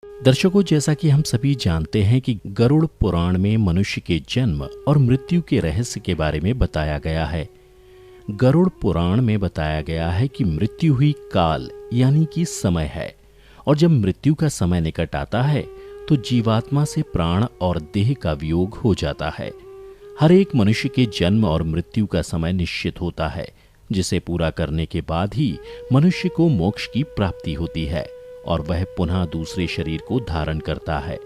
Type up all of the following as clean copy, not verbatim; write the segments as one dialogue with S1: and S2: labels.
S1: दर्शकों, जैसा कि हम सभी जानते हैं कि गरुड़ पुराण में मनुष्य के जन्म और मृत्यु के रहस्य के बारे में बताया गया है। गरुड़ पुराण में बताया गया है कि मृत्यु ही काल यानी कि समय है, और जब मृत्यु का समय निकट आता है तो जीवात्मा से प्राण और देह का वियोग हो जाता है। हर एक मनुष्य के जन्म और मृत्यु का समय निश्चित होता है, जिसे पूरा करने के बाद ही मनुष्य को मोक्ष की प्राप्ति होती है और वह पुनः दूसरे शरीर को धारण करता है।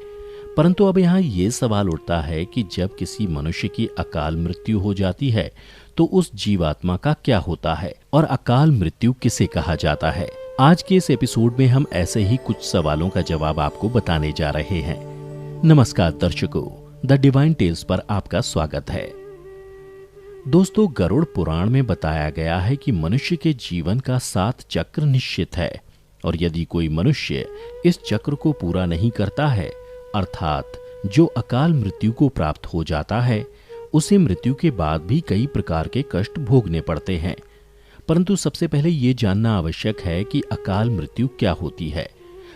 S1: परंतु अब यहाँ ये सवाल उठता है कि जब किसी मनुष्य की अकाल मृत्यु हो जाती है तो उस जीवात्मा का क्या होता है और अकाल मृत्यु किसे कहा जाता है। आज के इस एपिसोड में हम ऐसे ही कुछ सवालों का जवाब आपको बताने जा रहे हैं। नमस्कार दर्शकों, द डिवाइन टेल्स पर आपका स्वागत है। दोस्तों, गरुड़ पुराण में बताया गया है कि मनुष्य के जीवन का 7 चक्र निश्चित है, और यदि कोई मनुष्य इस चक्र को पूरा नहीं करता है, अर्थात जो अकाल मृत्यु को प्राप्त हो जाता है, उसे मृत्यु के बाद भी कई प्रकार के कष्ट भोगने पड़ते हैं। परंतु सबसे पहले ये जानना आवश्यक है कि अकाल मृत्यु क्या होती है,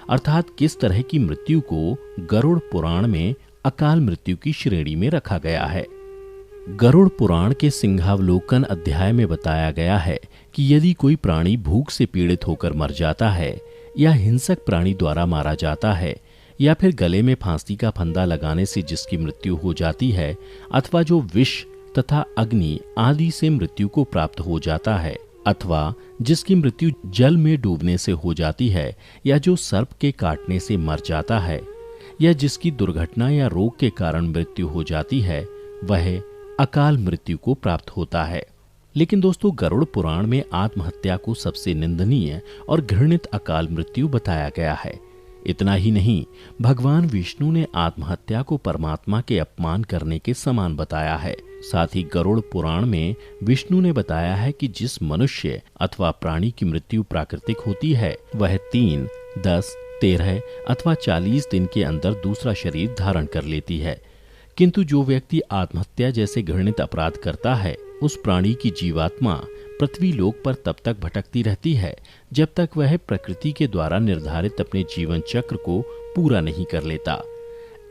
S1: अर्थात किस तरह की मृत्यु को गरुड़ पुराण में अकाल मृत्यु की श्रेणी में रखा गया है। गरुड़ पुराण के सिंहावलोकन अध्याय में बताया गया है कि यदि कोई प्राणी भूख से पीड़ित होकर मर जाता है, या हिंसक प्राणी द्वारा मारा जाता है, या फिर गले में फांसी का फंदा लगाने से जिसकी मृत्यु हो जाती है, अथवा जो विष तथा अग्नि आदि से मृत्यु को प्राप्त हो जाता है, अथवा जिसकी मृत्यु जल में डूबने से हो जाती है, या जो सर्प के काटने से मर जाता है, या जिसकी दुर्घटना या रोग के कारण मृत्यु हो जाती है, वह अकाल मृत्यु को प्राप्त होता है। लेकिन दोस्तों, गरुड़ पुराण में आत्महत्या को सबसे निंदनीय और घृणित अकाल मृत्यु बताया गया है। इतना ही नहीं, भगवान विष्णु ने आत्महत्या को परमात्मा के अपमान करने के समान बताया है। साथ ही गरुड़ पुराण में विष्णु ने बताया है कि जिस मनुष्य अथवा प्राणी की मृत्यु प्राकृतिक होती है, वह 3, 10, 13 अथवा 40 दिन के अंदर दूसरा शरीर धारण कर लेती है। किंतु जो व्यक्ति आत्महत्या जैसे घृणित अपराध करता है, उस प्राणी की जीवात्मा पृथ्वी लोक पर तब तक भटकती रहती है जब तक वह प्रकृति के द्वारा निर्धारित अपने जीवन चक्र को पूरा नहीं कर लेता।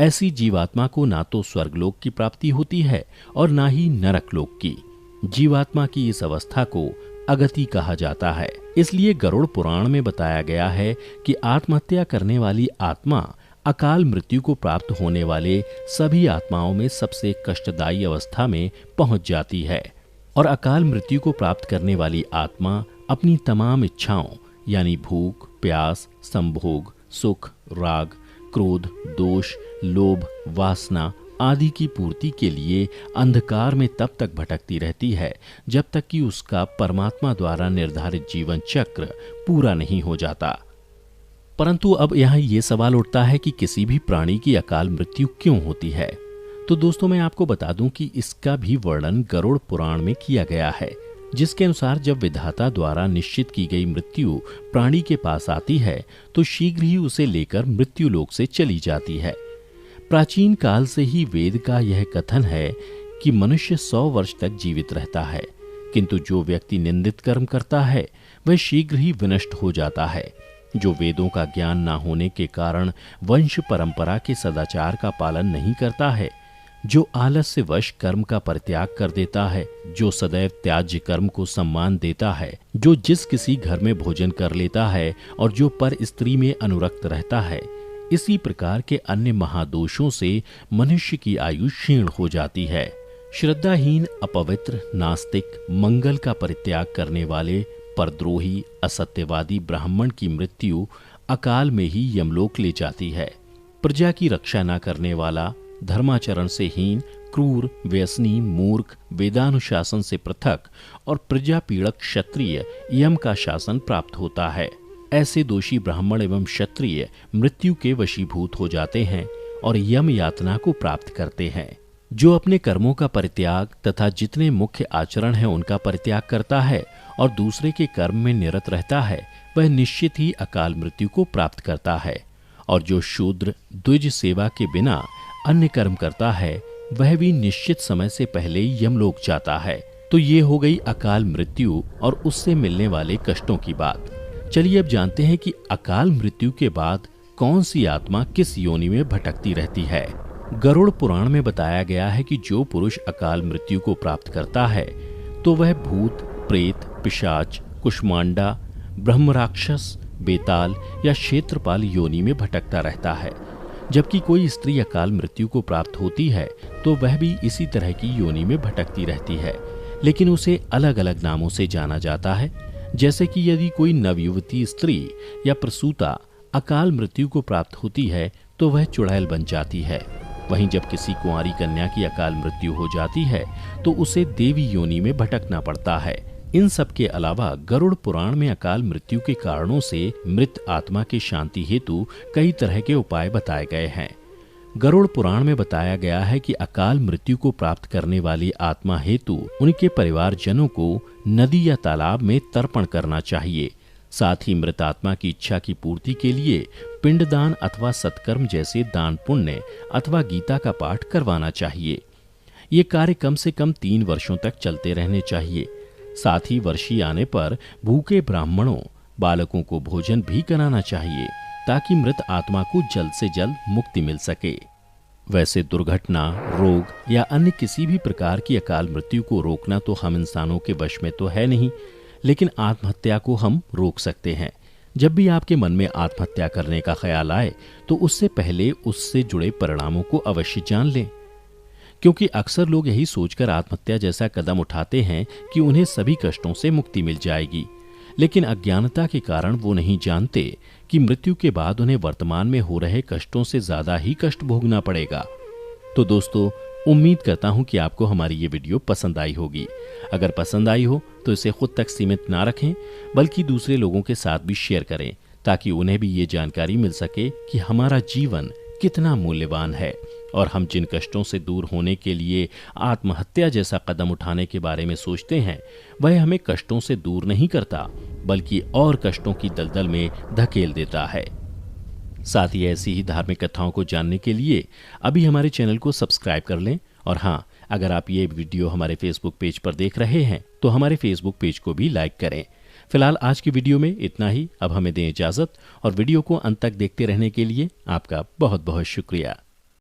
S1: ऐसी जीवात्मा को ना तो स्वर्गलोक की प्राप्ति होती है और ना ही नरक लोक की। जीवात्मा की इस अवस्था को अगति कहा जाता है। इसलिए गरुड़ पुराण में बताया गया है कि आत्महत्या करने वाली आत्मा अकाल मृत्यु को प्राप्त होने वाले सभी आत्माओं में सबसे कष्टदायी अवस्था में पहुंच जाती है, और अकाल मृत्यु को प्राप्त करने वाली आत्मा अपनी तमाम इच्छाओं यानी भूख, प्यास, संभोग, सुख, राग, क्रोध, दोष, लोभ, वासना आदि की पूर्ति के लिए अंधकार में तब तक भटकती रहती है जब तक कि उसका परमात्मा द्वारा निर्धारित जीवन चक्र पूरा नहीं हो जाता। परंतु अब यहाँ ये सवाल उठता है कि किसी भी प्राणी की अकाल मृत्यु क्यों होती है। तो दोस्तों, मैं आपको बता दूं कि इसका भी वर्णन गरुड़ पुराण में किया गया है, जिसके अनुसार जब विधाता द्वारा निश्चित की गई मृत्यु प्राणी के पास आती है तो शीघ्र ही उसे लेकर मृत्यु लोक से चली जाती है। प्राचीन काल से ही वेद का यह कथन है कि मनुष्य 100 वर्ष तक जीवित रहता है, किंतु जो व्यक्ति निंदित कर्म करता है वह शीघ्र ही विनष्ट हो जाता है। जो वेदों का ज्ञान न होने के कारण वंश परंपरा के सदाचार का पालन नहीं करता है, जो आलस्यवश कर्म का परित्याग कर देता है, जो सदैव त्याज्य कर्म को सम्मान देता है, जो जिस किसी घर में भोजन कर लेता है और जो पर स्त्री में अनुरक्त रहता है, इसी प्रकार के अन्य महादोषों से मनुष्य की आयु क्षीण हो जाती है। श्रद्धाहीन, अपवित्र, नास्तिक, मंगल का परित्याग करने वाले, परद्रोही, असत्यवादी ब्राह्मण की मृत्यु अकाल में ही यमलोक ले जाती है। प्रजा की रक्षा न करने वाला, धर्माचरण से हीन, क्रूर, व्यसनी, मूर्ख, वेदानुशासन से पृथक और प्रजा पीड़क क्षत्रिय यम का शासन प्राप्त होता है। ऐसे दोषी ब्राह्मण एवं क्षत्रिय मृत्यु के वशीभूत हो जाते हैं और यम यातना को प्राप्त करते हैं। जो अपने कर्मों का परित्याग तथा जितने मुख्य आचरण हैं उनका परित्याग करता है और दूसरे के कर्म में निरत रहता है, वह निश्चित ही अकाल मृत्यु को प्राप्त करता है। और जो शूद्र द्विज सेवा के बिना अन्य कर्म करता है, वह भी निश्चित समय से पहले यमलोक जाता है। तो ये हो गई अकाल मृत्यु और उससे मिलने वाले कष्टों की बात। चलिए अब जानते हैं कि अकाल मृत्यु के बाद कौन सी आत्मा किस योनि में भटकती रहती है। गरुड़ पुराण में बताया गया है कि जो पुरुष अकाल मृत्यु को प्राप्त करता है तो वह भूत, प्रेत, पिशाच, कुष्मांडा, ब्रह्मराक्षस, बेताल या क्षेत्रपाल योनि में भटकता रहता है। जबकि कोई स्त्री अकाल मृत्यु को प्राप्त होती है तो वह भी इसी तरह की योनि में भटकती रहती है, लेकिन उसे अलग अलग नामों से जाना जाता है। जैसे कि यदि कोई नवयुवती स्त्री या प्रसूता अकाल मृत्यु को प्राप्त होती है तो वह चुड़ैल बन जाती है। वहीं जब किसी कुंवारी कन्या की अकाल मृत्यु हो जाती है तो उसे देवी योनि में भटकना पड़ता है। इन सब के अलावा गरुड़ पुराण में अकाल मृत्यु के कारणों से मृत आत्मा की शांति हेतु कई तरह के उपाय बताए गए हैं। गरुड़ पुराण में बताया गया है कि अकाल मृत्यु को प्राप्त करने वाली आत्मा हेतु उनके परिवारजनों को नदी या तालाब में तर्पण करना चाहिए। साथ ही मृत आत्मा की इच्छा की पूर्ति के लिए पिंडदान अथवा सत्कर्म जैसे दान पुण्य अथवा गीता का पाठ करवाना चाहिए। ये कार्य कम से कम 3 वर्षों तक चलते रहने चाहिए। साथ ही वर्षी आने पर भूखे ब्राह्मणों, बालकों को भोजन भी कराना चाहिए ताकि मृत आत्मा को जल्द से जल्द मुक्ति मिल सके। वैसे दुर्घटना, रोग या अन्य किसी भी प्रकार की अकाल मृत्यु को रोकना तो हम इंसानों के वश में तो है नहीं, लेकिन आत्महत्या को हम रोक सकते हैं। जब भी आपके मन में आत्महत्या करने का ख्याल आए तो उससे पहले उससे जुड़े परिणामों को अवश्य जान लें, क्योंकि अक्सर लोग यही सोचकर आत्महत्या जैसा कदम उठाते हैं कि उन्हें सभी कष्टों से मुक्ति मिल जाएगी, लेकिन अज्ञानता के कारण वो नहीं जानते कि मृत्यु के बाद उन्हें वर्तमान में हो रहे कष्टों से ज्यादा ही कष्ट भोगना पड़ेगा। तो दोस्तों, उम्मीद करता हूं कि आपको हमारी ये वीडियो पसंद आई होगी। अगर पसंद आई हो तो इसे खुद तक सीमित ना रखें, बल्कि दूसरे लोगों के साथ भी शेयर करें ताकि उन्हें भी ये जानकारी मिल सके कि हमारा जीवन कितना मूल्यवान है और हम जिन कष्टों से दूर होने के लिए आत्महत्या जैसा कदम उठाने के बारे में सोचते हैं वह हमें कष्टों से दूर नहीं करता, बल्कि और कष्टों की दलदल में धकेल देता है। साथ ही ऐसी ही धार्मिक कथाओं को जानने के लिए अभी हमारे चैनल को सब्सक्राइब कर लें। और हाँ, अगर आप ये वीडियो हमारे फेसबुक पेज पर देख रहे हैं तो हमारे फेसबुक पेज को भी लाइक करें। फिलहाल आज की वीडियो में इतना ही। अब हमें दें इजाजत और वीडियो को अंत तक देखते रहने के लिए आपका बहुत बहुत शुक्रिया।